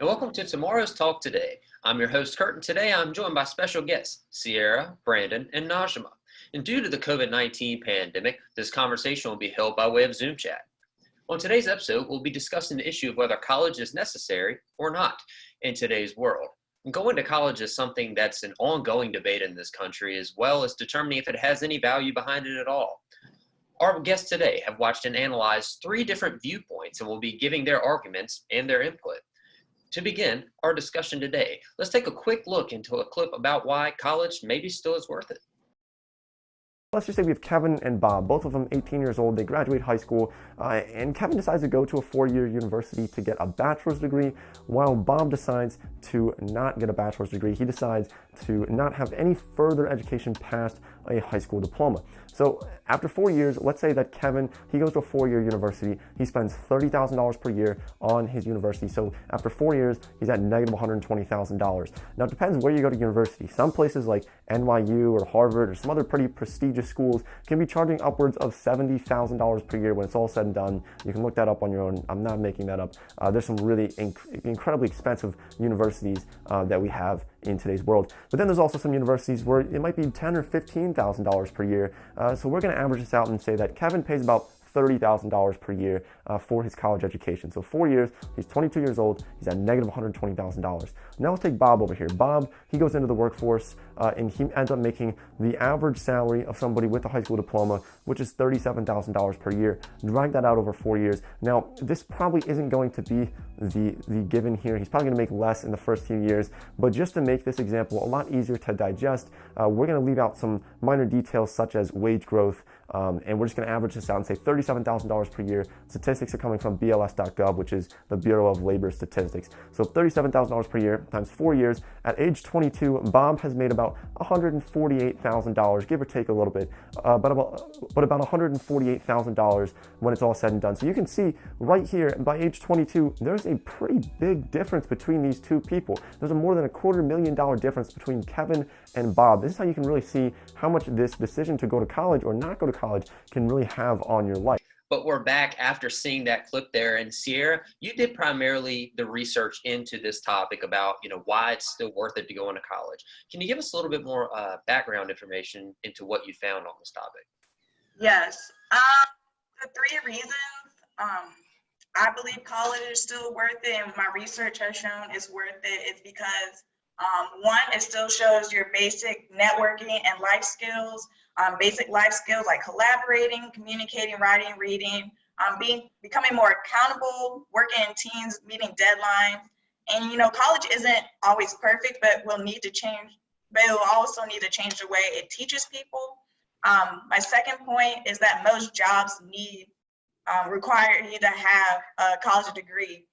welcome to tomorrow's Talk Today. I'm your host, Kurt, and today I'm joined by special guests, Sierra, Brandon, and Najma. And due to the COVID-19 pandemic, this conversation will be held by way of Zoom chat. On today's episode, we'll be discussing the issue of whether college is necessary or not in today's world. And going to college is something that's an ongoing debate in this country, as well as determining if it has any value behind it at all. Our guests today have watched and analyzed 3 different viewpoints and will be giving their arguments and their input. To begin our discussion today, let's take a quick look into a clip about why college maybe still is worth it. Let's just say we have Kevin and Bob, both of them 18 years old. They graduate high school, and Kevin decides to go to a 4-year university to get a bachelor's degree, while Bob decides to not get a bachelor's degree. He decides to not have any further education past a high school diploma. So after 4 years, let's say that Kevin, he goes to a 4-year university. He spends $30,000 per year on his university. So after 4 years, he's at negative $120,000. Now it depends where you go to university. Some places like NYU or Harvard or some other pretty prestigious schools can be charging upwards of $70,000 per year when it's all said and done. You can look that up on your own. I'm not making that up. There's some really incredibly expensive universities that we have in today's world. But then there's also some universities where it might be $10,000 or $15,000 per year. So we're going to average this out and say that Kevin pays about $30,000 per year for his college education. So 4 years, he's 22 years old, he's at negative $120,000. Now let's take Bob over here. Bob, he goes into the workforce and he ends up making the average salary of somebody with a high school diploma, which is $37,000 per year. Drag that out over 4 years. Now, this probably isn't going to be the given here. He's probably going to make less in the first few years, but just to make this example a lot easier to digest, we're going to leave out some minor details such as wage growth, and we're just going to average this out and say $37,000 per year. Statistics are coming from BLS.gov, which is the Bureau of Labor Statistics. So $37,000 per year times 4 years. At age 22, Bob has made about $148,000, give or take a little bit, but about $148,000 when it's all said and done. So you can see right here, by age 22, there's a pretty big difference between these two people. There's a more than $250,000 difference between Kevin and Bob. This is how you can really see how much this decision to go to college or not go to college can really have on your life. But we're back after seeing that clip there. And Sierra, you did primarily the research into this topic about, why it's still worth it to go into college. Can you give us a little bit more background information into what you found on this topic? Yes. The 3 reasons I believe college is still worth it, and my research has shown it's worth it, is because one, it still shows your basic networking and life skills, basic life skills like collaborating, communicating, writing, reading, becoming more accountable, working in teams, meeting deadlines. And college isn't always perfect, but will need to change. But it will also need to change the way it teaches people. My second point is that most jobs require you to have a college degree.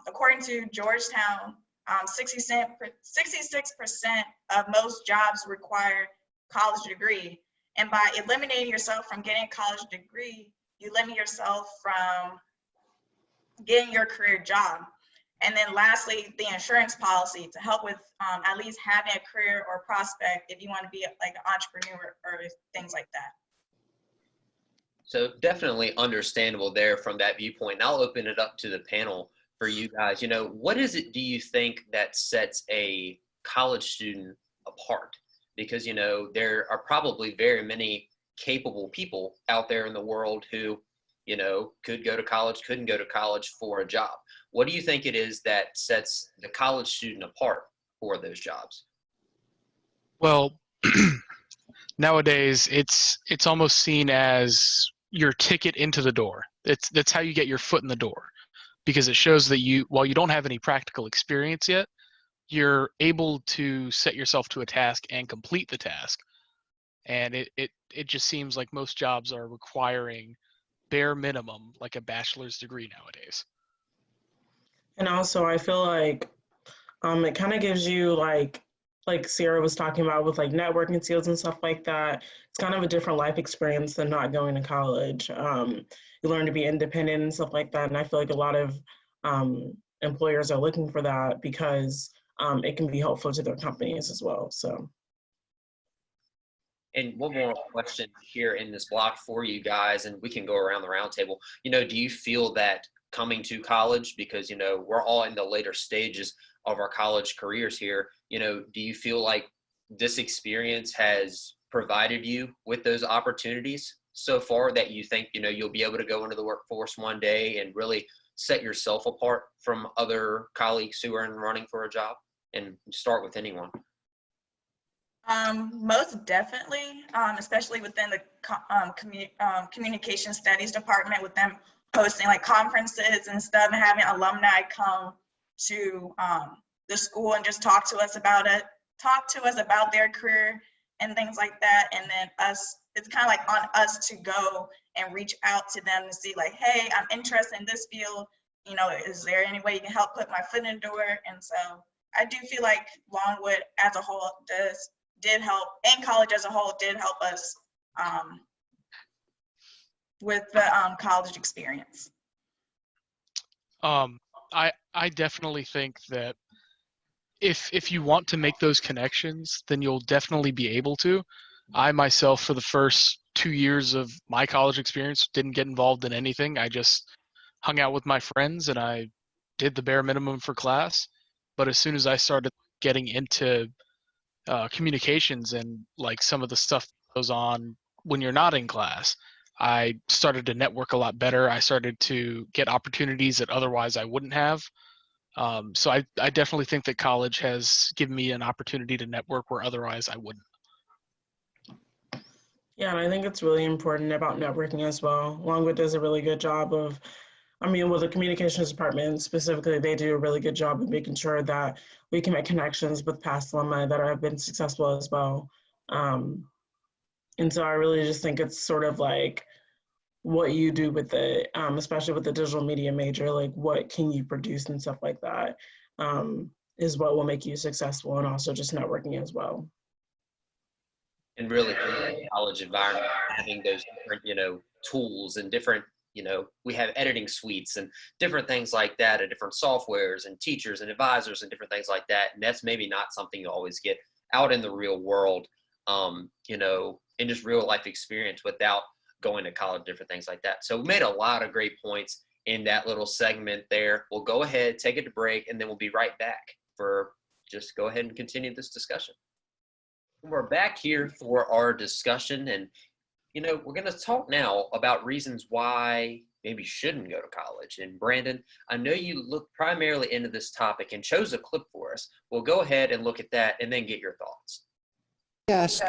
According to Georgetown, 66% of most jobs require college degree. And by eliminating yourself from getting a college degree, you limit yourself from getting your career job. And then lastly, the insurance policy to help with at least having a career or prospect if you want to be like an entrepreneur or things like that. So definitely understandable there from that viewpoint. And I'll open it up to the panel for you guys. What is it do you think that sets a college student apart? Because, there are probably very many capable people out there in the world who, could go to college, couldn't go to college for a job. What do you think it is that sets the college student apart for those jobs? Well, nowadays it's almost seen as your ticket into the door. That's how you get your foot in the door, because it shows that while you don't have any practical experience yet, you're able to set yourself to a task and complete the task. And it just seems like most jobs are requiring bare minimum, like a bachelor's degree nowadays. And also I feel like it kind of gives you like Sierra was talking about with like networking skills and stuff like that. It's kind of a different life experience than not going to college. You learn to be independent and stuff like that. And I feel like a lot of employers are looking for that because it can be helpful to their companies as well. So. And one more question here in this block for you guys, and we can go around the round table. Do you feel that coming to college, because, we're all in the later stages of our college careers here. Do you feel like this experience has provided you with those opportunities so far that you think, you'll be able to go into the workforce one day and really set yourself apart from other colleagues who are in running for a job? And start with anyone. Most definitely, especially within the communication studies department, with them hosting like conferences and stuff and having alumni come to the school and just talk to us about their career and things like that. And then it's kind of like on us to go and reach out to them and see like, hey, I'm interested in this field. Is there any way you can help put my foot in the door? And so I do feel like Longwood as a whole did help, and college as a whole did help us with the college experience. I definitely think that if you want to make those connections, then you'll definitely be able to. I myself, for the first 2 years of my college experience, didn't get involved in anything. I just hung out with my friends and I did the bare minimum for class. But as soon as I started getting into communications and like some of the stuff that goes on when you're not in class, I started to network a lot better. I started to get opportunities that otherwise I wouldn't have. So I definitely think that college has given me an opportunity to network where otherwise I wouldn't. Yeah, and I think it's really important about networking as well. Longwood does a really good job of, with the communications department specifically, they do a really good job of making sure that we can make connections with past alumni that have been successful as well. And so I really just think it's sort of like what you do with it, especially with the digital media major, like what can you produce and stuff like that, is what will make you successful, and also just networking as well. And really, in the college environment, having those different, tools and different, we have editing suites and different things like that, and different softwares and teachers and advisors and different things like that. And that's maybe not something you always get out in the real world, in just real life experience without going to college, different things like that. So we made a lot of great points in that little segment there. We'll go ahead, take it to break, and then we'll be right back for just go ahead and continue this discussion. We're back here for our discussion, and we're going to talk now about reasons why maybe you shouldn't go to college. And Brandon, I know you looked primarily into this topic and chose a clip for us. We'll go ahead and look at that and then get your thoughts. We ask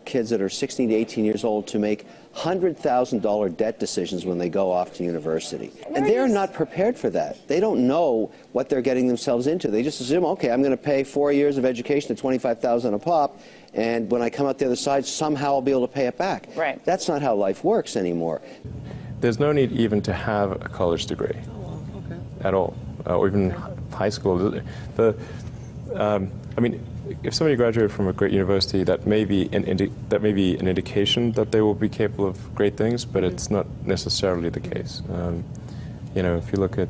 kids that are 16 to 18 years old to make $100,000 debt decisions when they go off to university. And they're not prepared for that. They don't know what they're getting themselves into. They just assume, okay, I'm going to pay 4 years of education at $25,000 a pop, and when I come out the other side, somehow I'll be able to pay it back. Right. That's not how life works anymore. There's no need even to have a college degree at all, or even high school. If somebody graduated from a great university, that may be an indication that they will be capable of great things, but it's not necessarily the case. If you look at,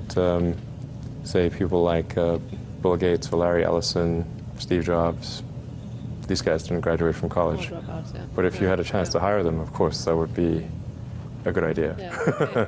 say, people like Bill Gates or Larry Ellison, Steve Jobs, these guys didn't graduate from college. But if you had a chance to hire them, of course, that would be a good idea. Yeah.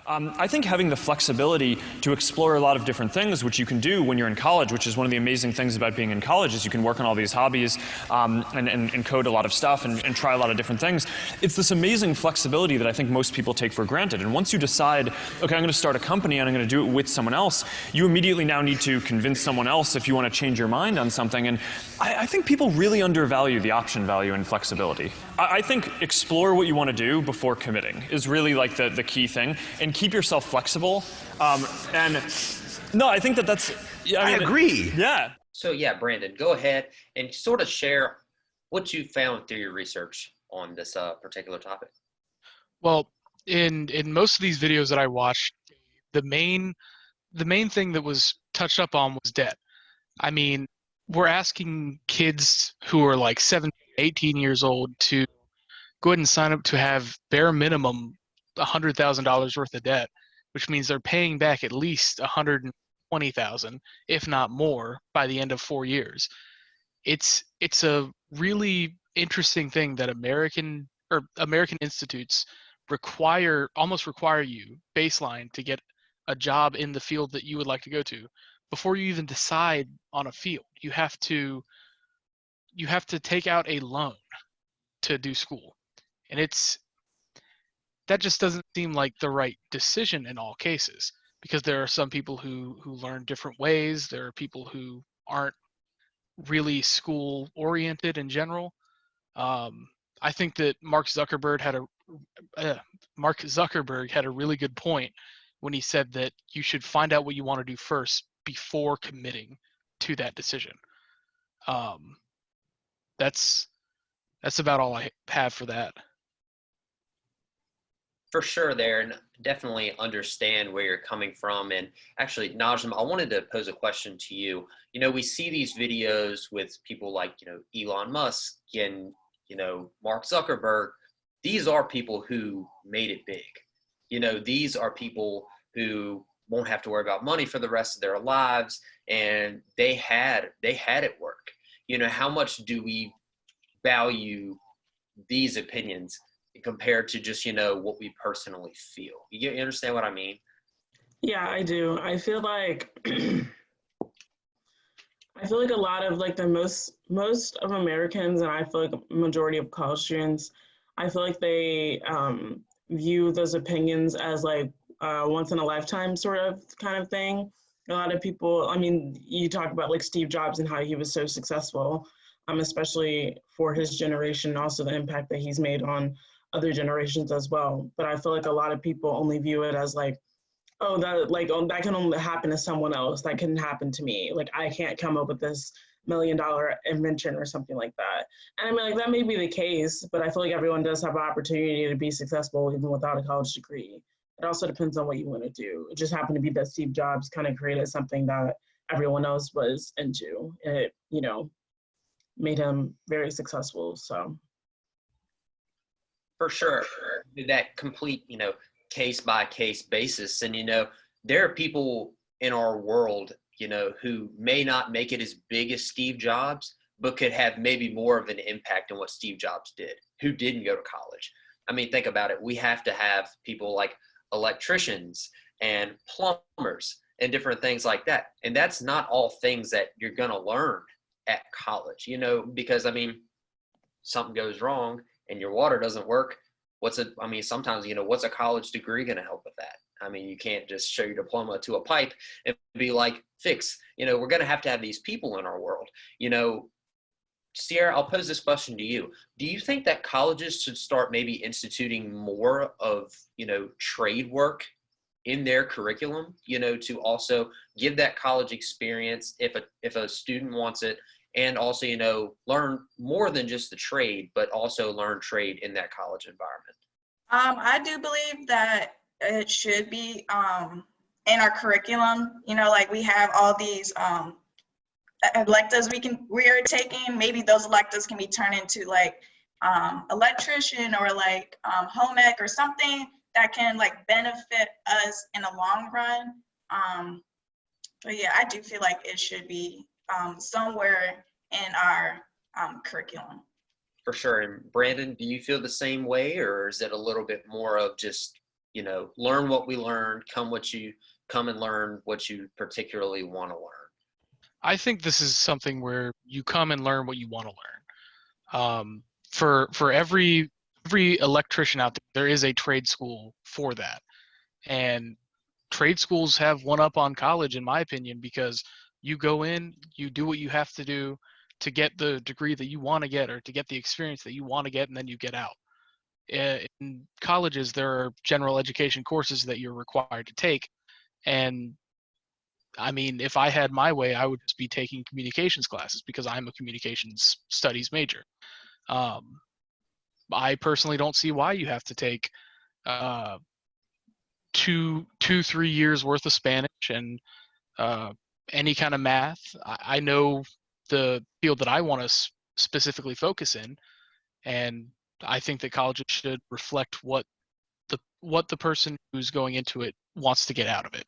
I think having the flexibility to explore a lot of different things, which you can do when you're in college, which is one of the amazing things about being in college, is you can work on all these hobbies and code a lot of stuff and try a lot of different things. It's this amazing flexibility that I think most people take for granted. And once you decide, okay, I'm going to start a company and I'm going to do it with someone else, you immediately now need to convince someone else if you want to change your mind on something. And I think people really undervalue the option value and flexibility. I think explore what you want to do before committing is really like the key thing. And keep yourself flexible. And no, I think that's. I agree. Yeah. So yeah, Brandon, go ahead and sort of share what you found through your research on this particular topic. Well, in most of these videos that I watched, the main thing that was touched up on was debt. I mean, we're asking kids who are like 17, 18 years old to go ahead and sign up to have bare minimum $100,000 worth of debt, which means they're paying back at least $120,000, if not more, by the end of 4 years. It's a really interesting thing that American institutes almost require you baseline to get a job in the field that you would like to go to before you even decide on a field. You have to take out a loan to do school. And that just doesn't seem like the right decision in all cases, because there are some people who learn different ways. There are people who aren't really school oriented in general. I think that Mark Zuckerberg had a really good point when he said that you should find out what you want to do first before committing to that decision. That's about all I have for that. For sure there, and definitely understand where you're coming from. And actually, Najim, I wanted to pose a question to you. You know, we see these videos with people like, you know, Elon Musk and, you know, Mark Zuckerberg. These are people who made it big. You know, these are people who won't have to worry about money for the rest of their lives, and they had it work. You know, how much do we value these opinions compared to just, you know, what we personally feel? You understand what I mean? Yeah, I do. I feel like a lot of like the most of Americans, and I feel like a majority of college students, I feel like they view those opinions as like once in a lifetime sort of kind of thing. A lot of people, I mean, you talk about like Steve Jobs and how he was so successful, especially for his generation, also the impact that he's made on other generations as well. But I feel like a lot of people only view it as like, oh, that can only happen to someone else. That couldn't happen to me. Like, I can't come up with this $1 million invention or something like that. And I mean, like, that may be the case, but I feel like everyone does have an opportunity to be successful even without a college degree. It also depends on what you want to do. It just happened to be that Steve Jobs kind of created something that everyone else was into. And it, you know, made him very successful, so. For sure. That complete, you know, case by case basis. And, you know, there are people in our world, you know, who may not make it as big as Steve Jobs, but could have maybe more of an impact on what Steve Jobs did, who didn't go to college. I mean, think about it. We have to have people like electricians and plumbers and different things like that. And that's not all things that you're going to learn at college, you know, because I mean, something goes wrong and your water doesn't work. Sometimes, you know, what's a college degree going to help with that? I mean, you can't just show your diploma to a pipe and be like, fix. You know, we're going to have these people in our world. You know, Sierra, I'll pose this question to you. Do you think that colleges should start maybe instituting more of, you know, trade work in their curriculum, you know, to also give that college experience if a student wants it, and also, you know, learn more than just the trade, but also learn trade in that college environment? I do believe that it should be in our curriculum. You know, like we have all these electives we are taking. Maybe those electives can be turned into like electrician or like home ec or something that can like benefit us in the long run. But yeah, I do feel like it should be somewhere in our curriculum. For sure. And Brandon, do you feel the same way, or is it a little bit more of just, you know, learn what we learned, come and learn what you particularly want to learn? I think this is something where you come and learn what you want to learn. For every electrician out there is a trade school for that. And trade schools have one up on college, in my opinion, because you go in, you do what you have to do to get the degree that you want to get or to get the experience that you want to get, and then you get out. In colleges, there are general education courses that you're required to take. And I mean, if I had my way, I would just be taking communications classes because I'm a communications studies major. I personally don't see why you have to take 3 years worth of Spanish and any kind of math. I know the field that I want to specifically focus in, and I think that colleges should reflect what the person who's going into it wants to get out of it,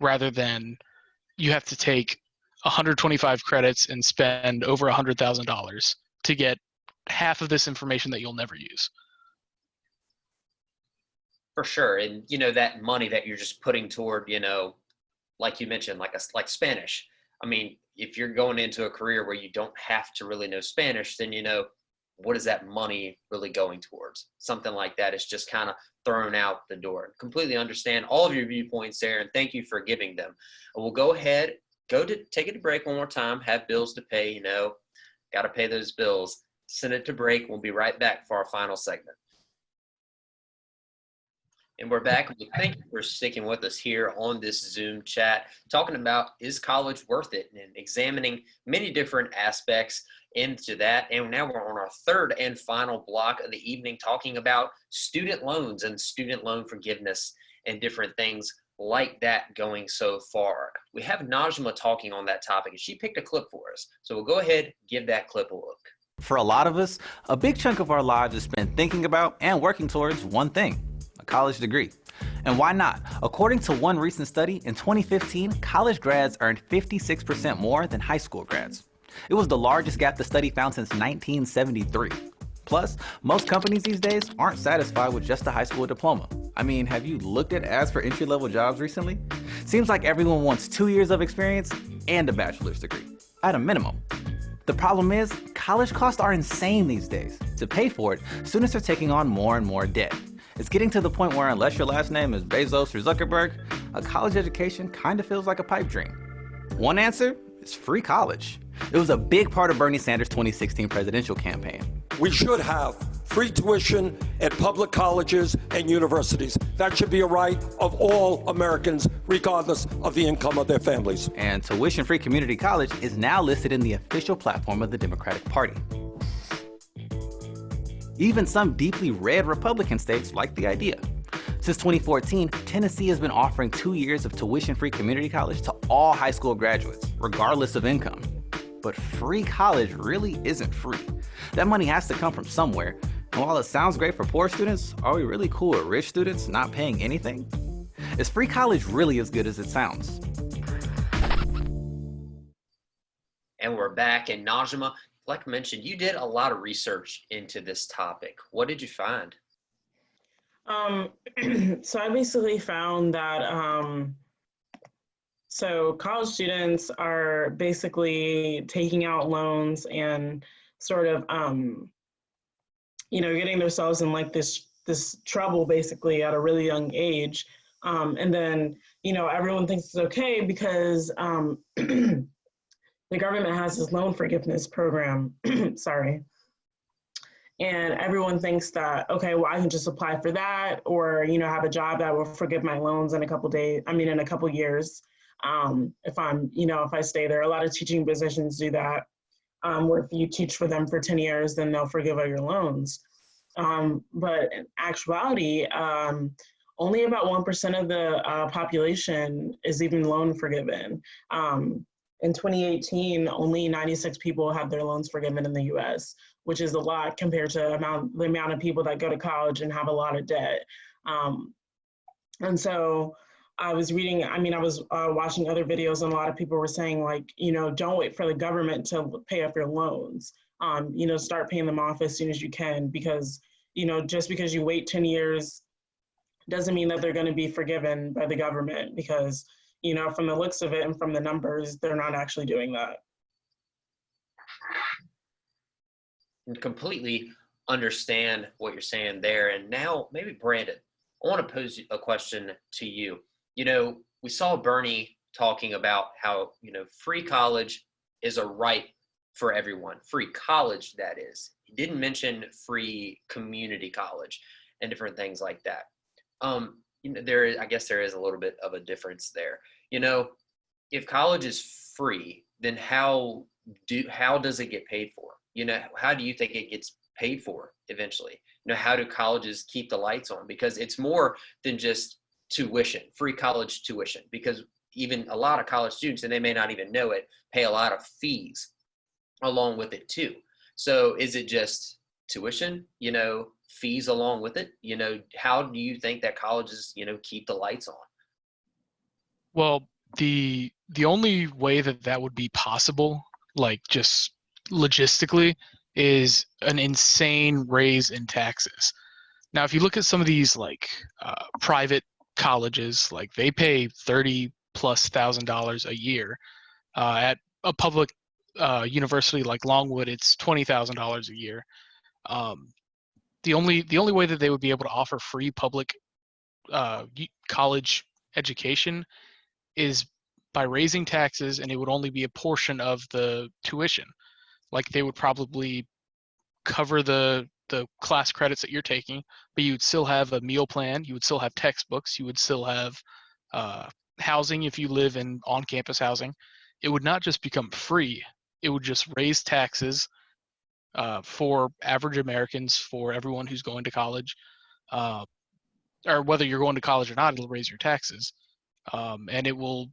rather than you have to take 125 credits and spend over $100,000 to get half of this information that you'll never use. For sure. And, that money that you're just putting toward, like you mentioned, like Spanish. I mean, if you're going into a career where you don't have to really know Spanish, then, what is that money really going towards? Something like that is just kind of thrown out the door. Completely understand all of your viewpoints there, and thank you for giving them. We'll go ahead, take it to break one more time, have bills to pay, got to pay those bills. Send it to break. We'll be right back for our final segment. And we're back. Thank you for sticking with us here on this Zoom chat, talking about, is college worth it, and examining many different aspects into that. And now we're on our third and final block of the evening, talking about student loans and student loan forgiveness and different things like that going so far. We have Najma talking on that topic, and she picked a clip for us. So we'll go ahead, give that clip a look. For a lot of us, a big chunk of our lives is spent thinking about and working towards one thing: a college degree. And why not? According to one recent study, in 2015, college grads earned 56% more than high school grads. It was the largest gap the study found since 1973. Plus, most companies these days aren't satisfied with just a high school diploma. I mean, have you looked at ads for entry-level jobs recently? Seems like everyone wants 2 years of experience and a bachelor's degree, at a minimum. The problem is, college costs are insane these days. To pay for it, students are taking on more and more debt. It's getting to the point where unless your last name is Bezos or Zuckerberg, a college education kind of feels like a pipe dream. One answer is free college. It was a big part of Bernie Sanders' 2016 presidential campaign. We should have free tuition at public colleges and universities. That should be a right of all Americans, regardless of the income of their families. And tuition-free community college is now listed in the official platform of the Democratic Party. Even some deeply red Republican states like the idea. Since 2014, Tennessee has been offering 2 years of tuition-free community college to all high school graduates, regardless of income. But free college really isn't free. That money has to come from somewhere. And while it sounds great for poor students, are we really cool with rich students not paying anything? Is free college really as good as it sounds? And we're back. And Najma, like I mentioned, you did a lot of research into this topic. What did you find? So I basically found that so college students are basically taking out loans and sort of getting themselves in like this trouble basically at a really young age, and then everyone thinks it's okay because the government has this loan forgiveness program. Sorry. And everyone thinks that, okay, well, I can just apply for that, or, have a job that will forgive my loans in a couple years. If I stay there. A lot of teaching positions do that, where if you teach for them for 10 years, then they'll forgive all your loans. But in actuality, only about 1% of the population is even loan forgiven. In 2018, only 96 people had their loans forgiven in the US, which is a lot compared to the amount of people that go to college and have a lot of debt. And so I was watching other videos, and a lot of people were saying, like, don't wait for the government to pay off your loans. Start paying them off as soon as you can, because, just because you wait 10 years doesn't mean that they're going to be forgiven by the government, because from the looks of it and from the numbers, they're not actually doing that. And completely understand what you're saying there. And now maybe Brandon, I want to pose a question to you. We saw Bernie talking about how, free college is a right for everyone. Free college, that is. He didn't mention free community college and different things like that. I guess there is a little bit of a difference there. If college is free, then how does it get paid for? How do you think it gets paid for eventually? How do colleges keep the lights on? Because it's more than just tuition, free college tuition, because even a lot of college students, and they may not even know it, pay a lot of fees along with it too. So is it just tuition, fees along with it? How do you think that colleges, keep the lights on? Well, the only way that would be possible, like just logistically, is an insane raise in taxes. Now, if you look at some of these like private colleges, like they pay $30,000+ a year. At a public university like Longwood, it's $20,000 a year. The only way that they would be able to offer free public college education is by raising taxes, and it would only be a portion of the tuition. Like they would probably cover the class credits that you're taking, but you would still have a meal plan, you would still have textbooks, you would still have housing if you live in on-campus housing. It would not just become free, it would just raise taxes for average Americans, for everyone who's going to college, or whether you're going to college or not, it'll raise your taxes. And it will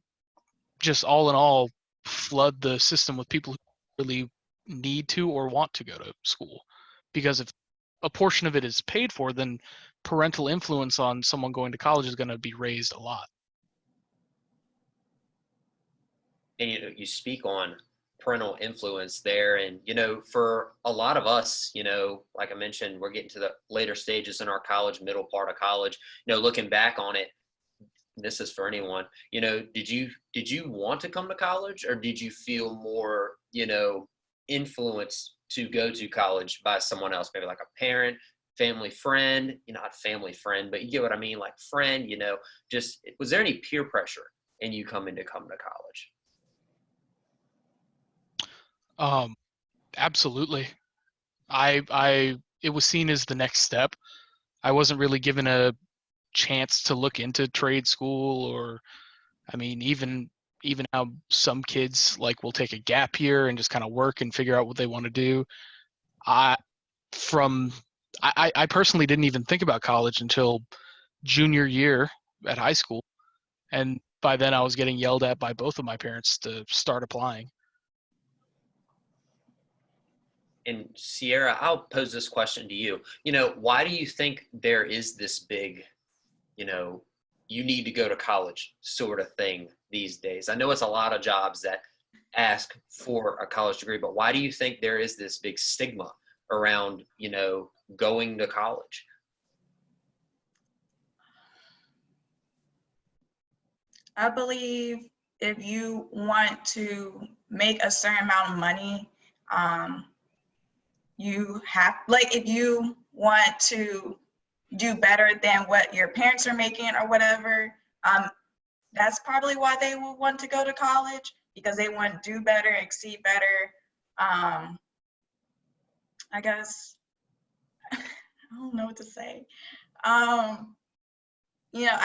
just all in all flood the system with people who really need to or want to go to school. Because if a portion of it is paid for, then parental influence on someone going to college is going to be raised a lot. And you speak on parental influence there, and for a lot of us, like I mentioned, we're getting to the later stages in our college, middle part of college. Looking back on it, this is for anyone. Did you want to come to college, or did you feel more influenced to go to college by someone else, maybe like a parent, family friend? Not family friend, but you get what I mean, like friend. Just was there any peer pressure in you come to college? Absolutely. It was seen as the next step. I wasn't really given a chance to look into trade school, or even how some kids will take a gap year and just kind of work and figure out what they want to do. I personally didn't even think about college until junior year at high school, and by then I was getting yelled at by both of my parents to start applying. And Sierra, I'll pose this question to you. Why do you think there is this big, you need to go to college sort of thing these days? I know it's a lot of jobs that ask for a college degree, but why do you think there is this big stigma around, going to college? I believe if you want to make a certain amount of money, you have, if you want to do better than what your parents are making or whatever, that's probably why they will want to go to college, because they want to do better, exceed better. I guess, I don't know what to say. I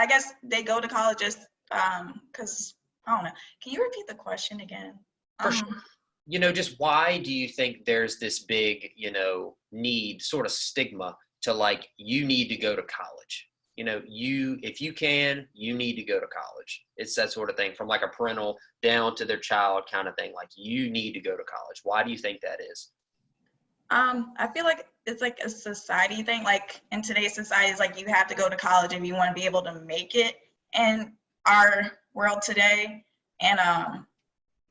guess they go to college just because, I don't know. Can you repeat the question again? For sure. Just why do you think there's this big, need, sort of stigma to you need to go to college? If you can, you need to go to college. It's that sort of thing, from a parental down to their child kind of thing. You need to go to college. Why do you think that is? I feel like it's a society thing. In today's society, it's you have to go to college if you want to be able to make it in our world today. And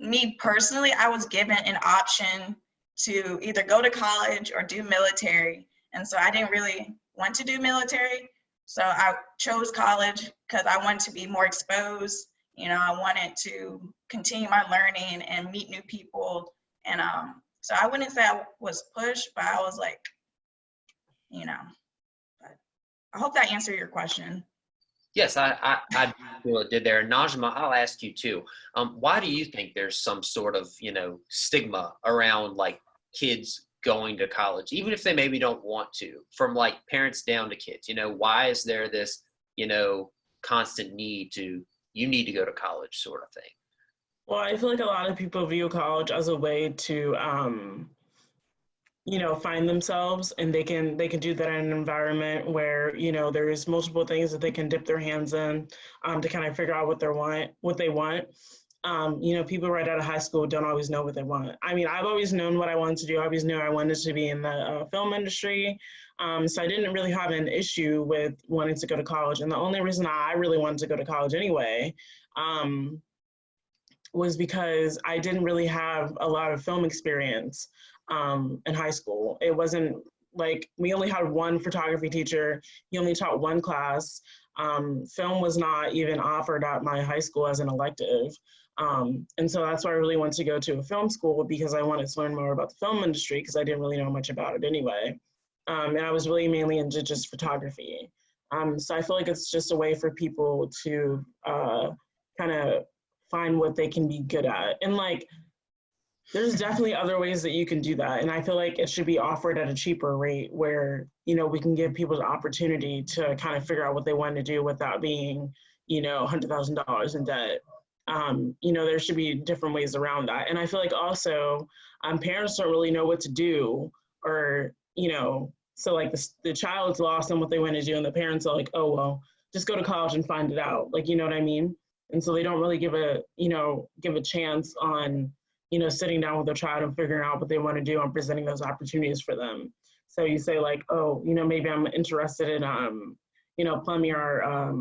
me personally, I was given an option to either go to college or do military. And so I didn't really want to do military. So I chose college because I wanted to be more exposed. I wanted to continue my learning and meet new people. And so I wouldn't say I was pushed, but I was but I hope that answered your question. Yes, I feel it did there. Najma, I'll ask you too. Why do you think there's some sort of, stigma around kids going to college, even if they maybe don't want to, from parents down to kids? Why is there this, constant need to, you need to go to college sort of thing? Well, I feel like a lot of people view college as a way to, find themselves, and they can do that in an environment where, there's multiple things that they can dip their hands in to kind of figure out what they want. People right out of high school don't always know what they want. I've always known what I wanted to do. I always knew I wanted to be in the film industry. So I didn't really have an issue with wanting to go to college. And the only reason I really wanted to go to college anyway was because I didn't really have a lot of film experience in high school. It wasn't like, we only had one photography teacher. He only taught one class. Film was not even offered at my high school as an elective. And so that's why I really wanted to go to a film school, because I wanted to learn more about the film industry, because I didn't really know much about it anyway. And I was really mainly into just photography. So I feel like it's just a way for people to kind of find what they can be good at. And like, there's definitely other ways that you can do that. And I feel like it should be offered at a cheaper rate where, you know, we can give people the opportunity to kind of figure out what they want to do without being, you know, $100,000 in debt. You know, there should be different ways around that. And I feel like also parents don't really know what to do, or, you know, so like the child's lost on what they want to do, and the parents are like, oh, well, just go to college and find it out. Like, you know what I mean? And so they don't really give a chance on, you know, sitting down with their child and figuring out what they want to do and presenting those opportunities for them. So you say like, oh, you know, maybe I'm interested in, you know, plumbing or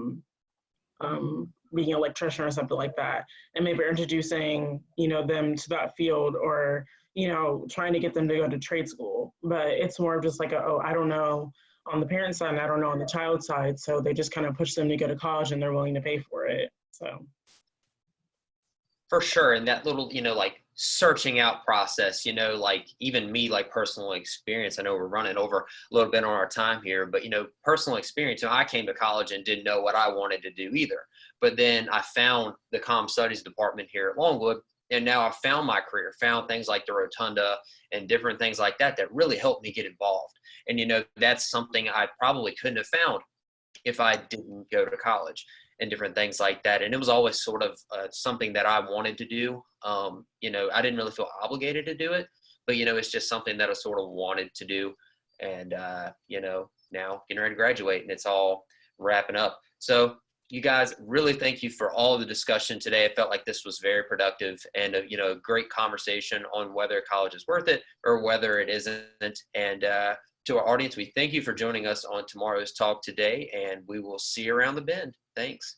being an electrician or something like that. And maybe introducing, you know, them to that field, or, you know, trying to get them to go to trade school. But it's more of just like, oh, I don't know on the parent side, and I don't know on the child side. So they just kind of push them to go to college, and they're willing to pay for it. So. For sure. And that little, you know, like searching out process, you know, like even me, like personal experience, I know we're running over a little bit on our time here, but, you know, personal experience, you know, I came to college and didn't know what I wanted to do either. But then I found the COMM studies department here at Longwood, and now I found my career, found things like the Rotunda and different things like that that really helped me get involved. And, you know, that's something I probably couldn't have found if I didn't go to college, and different things like that. And it was always sort of something that I wanted to do. You know, I didn't really feel obligated to do it, but, you know, it's just something that I sort of wanted to do. And, you know, now getting ready to graduate, and it's all wrapping up. So you guys, really thank you for all the discussion today. I felt like this was very productive, and, you know, a great conversation on whether college is worth it or whether it isn't. And to our audience, we thank you for joining us on tomorrow's talk today, and we will see you around the bend. Thanks.